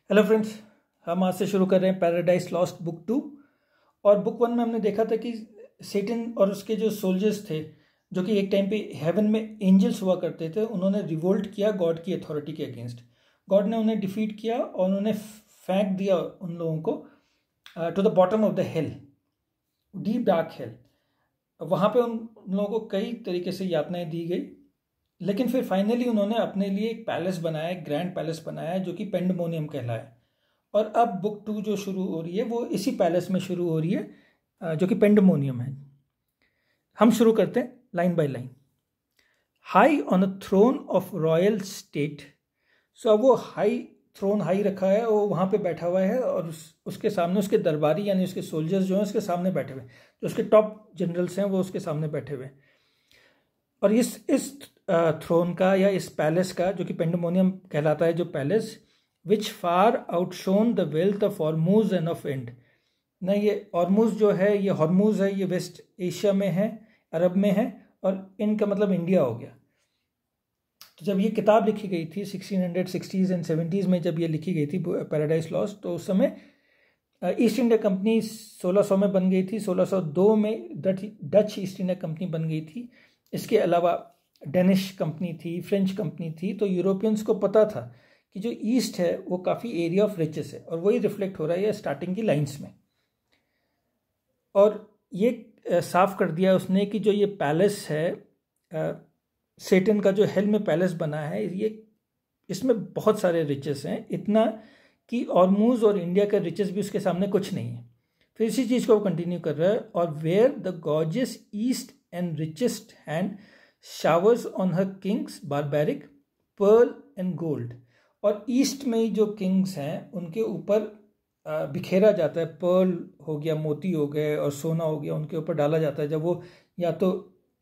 Hello friends, हम आज से शुरू कर रहे हैं पैराडाइज लॉस्ट बुक 2। और बुक 1 में हमने देखा था कि सेटन और उसके जो सोल्जर्स थे, जो कि एक टाइम पे हेवन में एंजल्स हुआ करते थे, उन्होंने रिवोल्ट किया गॉड की अथॉरिटी के अगेंस्ट। गॉड ने उन्हें डिफीट किया और उन्होंने फेंक दिया उन लोगों को to the bottom of the hill, deep dark hill. वहाँ पे उन लोगों को कई तरीके से यातनाएं दी गई, लेकिन फिर फाइनली उन्होंने अपने लिए एक पैलेस बनाया, एक ग्रैंड पैलेस बनाया जो कि पेंडमोनियम कहलाया। और अब बुक 2 जो शुरू हो रही है वो इसी पैलेस में शुरू हो रही है, जो कि पेंडमोनियम है। हम शुरू करते हैं line by line. High on a throne of royal state. So अब वो हाई रखा है, वो वहाँ पे बैठा हुआ है और उसके सामने उसके दरबारी यानी उसके सोल्जर्स जो हैं उसके सामने बैठे हुए, जो उसके टॉप जनरल्स हैं वो उसके सामने बैठे हुए। और इस थ्रोन का या इस पैलेस का, जो कि पेंडमोनियम कहलाता है, जो palace which far outshone the wealth of Ormus and of Ind. ना ये हॉर्मूज जो है, ये हॉर्मूज है, ये वेस्ट एशिया में है, अरब में है, और इनका मतलब इंडिया हो गया। तो जब ये किताब लिखी गई थी 1660s एंड 70s में, जब ये लिखी गई थी पैराडाइज लॉस्ट, तो उस समय ईस्ट इंडिया कंपनी 1600 में बन गई थी। 1602 में डच ईस्ट इंडिया कंपनी बन गई थी। इसके अलावा डेनिश कंपनी थी, फ्रेंच कंपनी थी। तो यूरोपियंस को पता था कि जो ईस्ट है वो काफ़ी एरिया ऑफ रिचेस है, और वही रिफ्लेक्ट हो रहा है स्टार्टिंग की लाइंस में। और ये साफ कर दिया उसने कि जो ये पैलेस है, सेटन का जो हेल में पैलेस बना है, ये इसमें बहुत सारे रिचेस हैं, इतना कि ऑर्मूज और इंडिया का रिचेस भी उसके सामने कुछ नहीं है। फिर इसी चीज़ को वो कंटिन्यू कर रहा है। और where the gorgeous east and richest hand showers on her kings barbaric pearl and gold. और ईस्ट में जो किंग्स हैं उनके ऊपर बिखेरा जाता है, पर्ल हो गया, मोती हो गए और सोना हो गया, उनके ऊपर डाला जाता है जब वो या तो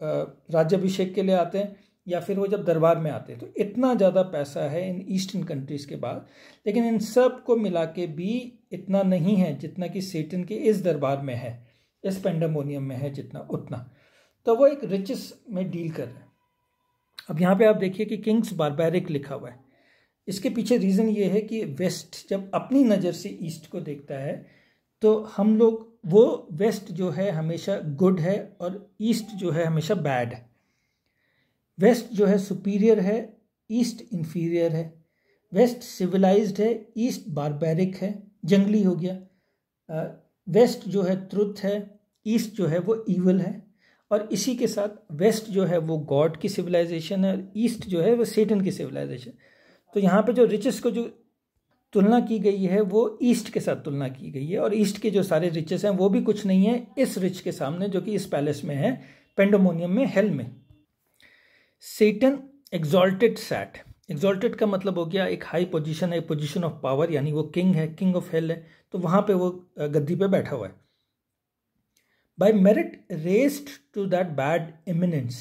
राज्याभिषेक के लिए आते हैं या फिर वो जब दरबार में आते हैं। तो इतना ज़्यादा पैसा है इन ईस्टर्न कंट्रीज़ के बाद, लेकिन इन सब को मिला के भी इतना नहीं है जितना कि सेटन के इस दरबार में है, इस पेंडमोनियम में है जितना उतना। तो वो एक रिचेस में डील कर रहे हैं। अब यहाँ पे आप देखिए कि किंग्स बारबैरिक लिखा हुआ है। इसके पीछे रीज़न ये है कि वेस्ट जब अपनी नज़र से ईस्ट को देखता है तो हम लोग, वो वेस्ट जो है हमेशा गुड है और ईस्ट जो है हमेशा बैड है। वेस्ट जो है सुपीरियर है, ईस्ट इंफीरियर है। वेस्ट सिविलाइज्ड है, ईस्ट बारबैरिक है, जंगली हो गया। वेस्ट जो है ट्रुथ है, ईस्ट जो है वो ईवल है। और इसी के साथ वेस्ट जो है वो गॉड की सिविलाइजेशन है और ईस्ट जो है वो सेटन की सिविलाइजेशन। तो यहाँ पे जो रिचेस को जो तुलना की गई है वो ईस्ट के साथ तुलना की गई है, और ईस्ट के जो सारे रिचेस हैं वो भी कुछ नहीं है इस रिच के सामने, जो कि इस पैलेस में है, पेंडमोनियम में, हेल में। सेटन एग्जॉल्टेड सैट। एग्जॉल्टेड का मतलब हो गया एक हाई पोजीशन है, पोजीशन ऑफ पावर, यानी वो किंग है, किंग ऑफ हेल है, तो वहाँ पे वो गद्दी पे बैठा हुआ है। By merit raised to that bad eminence.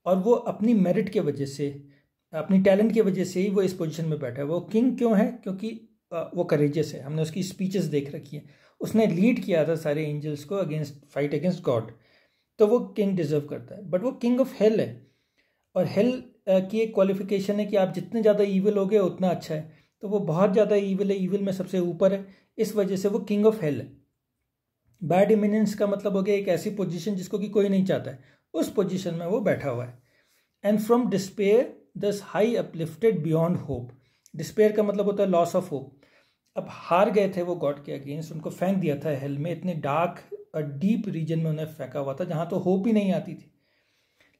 और वो अपनी मेरिट के वजह से, अपनी टैलेंट की वजह से ही वो इस पोजीशन में बैठा है। वो किंग क्यों है? क्योंकि वो करेजियस है। हमने उसकी स्पीचेस देख रखी है, उसने लीड किया था सारे एंजल्स को अगेंस्ट फाइट अगेंस्ट गॉड, तो वो किंग डिजर्व करता है। बट वो किंग ऑफ हेल है, और हेल की एक क्वालिफिकेशन है कि आप जितने ज़्यादा ईविल हो गए उतना अच्छा है। तो वो बहुत ज़्यादा ईविल है, ईविल में सबसे ऊपर है, इस वजह से वो किंग ऑफ हेल है। बैड इमिनेंस का मतलब हो गया एक ऐसी पोजीशन जिसको कि कोई नहीं चाहता है, उस पोजीशन में वो बैठा हुआ है। एंड फ्रॉम डिस्पेयर दस high uplifted beyond hope. Despair का मतलब होता है लॉस ऑफ होप। अब हार गए थे वो गॉड के अगेंस्ट, उनको फेंक दिया था हेल में, इतने डार्क और डीप रीजन में उन्हें फेंका हुआ था जहाँ तो होप ही नहीं आती थी।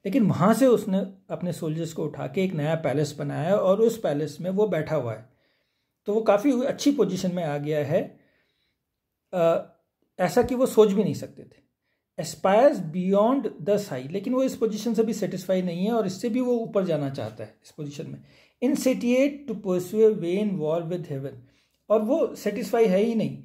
लेकिन वहाँ से उसने अपने सोल्जर्स को उठा के एक नया पैलेस बनाया और उस पैलेस में वो बैठा हुआ है। तो वो काफ़ी अच्छी पोजीशन में आ गया है, ऐसा कि वो सोच भी नहीं सकते थे। एस्पायर्स बियॉन्ड द हाई, लेकिन वो इस पोजीशन से भी सेटिस्फाई नहीं है और इससे भी वो ऊपर जाना चाहता है इस पोजीशन में। Insatiate to pursue vain war with heaven. और वो सेटिस्फाई है ही नहीं।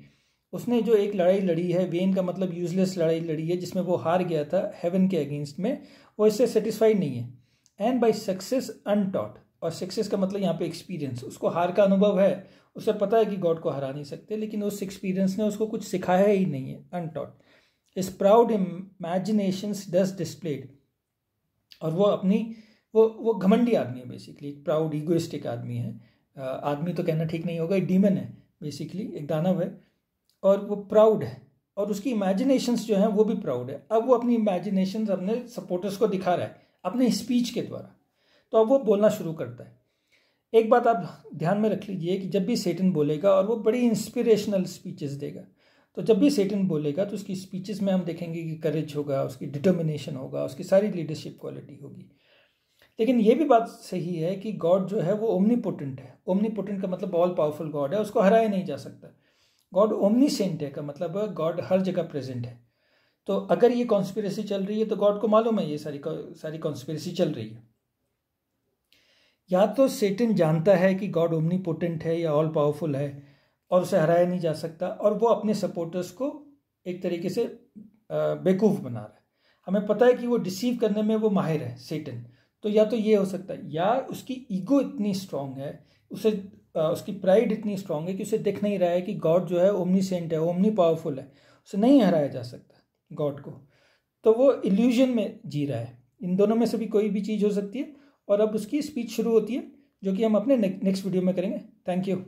उसने जो एक लड़ाई लड़ी है, वेन का मतलब यूजलेस लड़ाई लड़ी है, जिसमें वो हार गया था हेवन के अगेंस्ट में, वो इससे सेटिस्फाइड नहीं है। And by success untaught. और सक्सेस का मतलब यहाँ पे एक्सपीरियंस, उसको हार का अनुभव है, उसे पता है कि गॉड को हरा नहीं सकते, लेकिन उस एक्सपीरियंस ने उसको कुछ सिखाया ही नहीं है, अनटॉट। इस प्राउड इमेजिनेशंस डस डिस्प्लेड। और वो अपनी वो घमंडी आदमी है, बेसिकली प्राउड ईगोइस्टिक आदमी है। आदमी तो कहना ठीक नहीं होगा, डीमन है, बेसिकली एक दानव है, और वो प्राउड है, और उसकी इमेजिनेशंस जो हैं वो भी प्राउड है। अब वो अपनी इमेजिनेशंस अपने सपोर्टर्स को दिखा रहा है अपने स्पीच के द्वारा। तो अब वो बोलना शुरू करता है। एक बात आप ध्यान में रख लीजिए कि जब भी सेटन बोलेगा, और वो बड़ी इंस्पिरेशनल स्पीचेस देगा, तो जब भी सेटन बोलेगा तो उसकी स्पीचेस में हम देखेंगे कि करेज होगा, उसकी डिटर्मिनेशन होगा, उसकी सारी लीडरशिप क्वालिटी होगी। लेकिन ये भी बात सही है कि गॉड जो है वो ओमनीपोटेंट है। ओमनीपोटेंट का मतलब ऑल पावरफुल गॉड है, उसको हराया नहीं जा सकता। गॉड ओमनीसेंट है का मतलब गॉड हर जगह प्रेजेंट है। तो अगर ये कॉन्स्पिरेसी चल रही है तो गॉड को मालूम है ये सारी कॉन्स्पिरेसी चल रही है। या तो सेटन जानता है कि गॉड ओमनीपोटेंट है या ऑल पावरफुल है और उसे हराया नहीं जा सकता, और वो अपने सपोर्टर्स को एक तरीके से बेवकूफ़ बना रहा है। हमें पता है कि वो डिसीव करने में वो माहिर है सेटन। तो या तो ये हो सकता है, या उसकी ईगो इतनी स्ट्रांग है, उसकी प्राइड इतनी स्ट्रांग है कि उसे दिख नहीं रहा है कि गॉड जो है ओमनीसेंट है, ओमनी पावरफुल है, उसे नहीं हराया जा सकता गॉड को। तो वो इल्यूजन में जी रहा है। इन दोनों में से भी कोई भी चीज़ हो सकती है। और अब उसकी स्पीच शुरू होती है, जो कि हम अपने नेक्स्ट वीडियो में करेंगे। Thank you.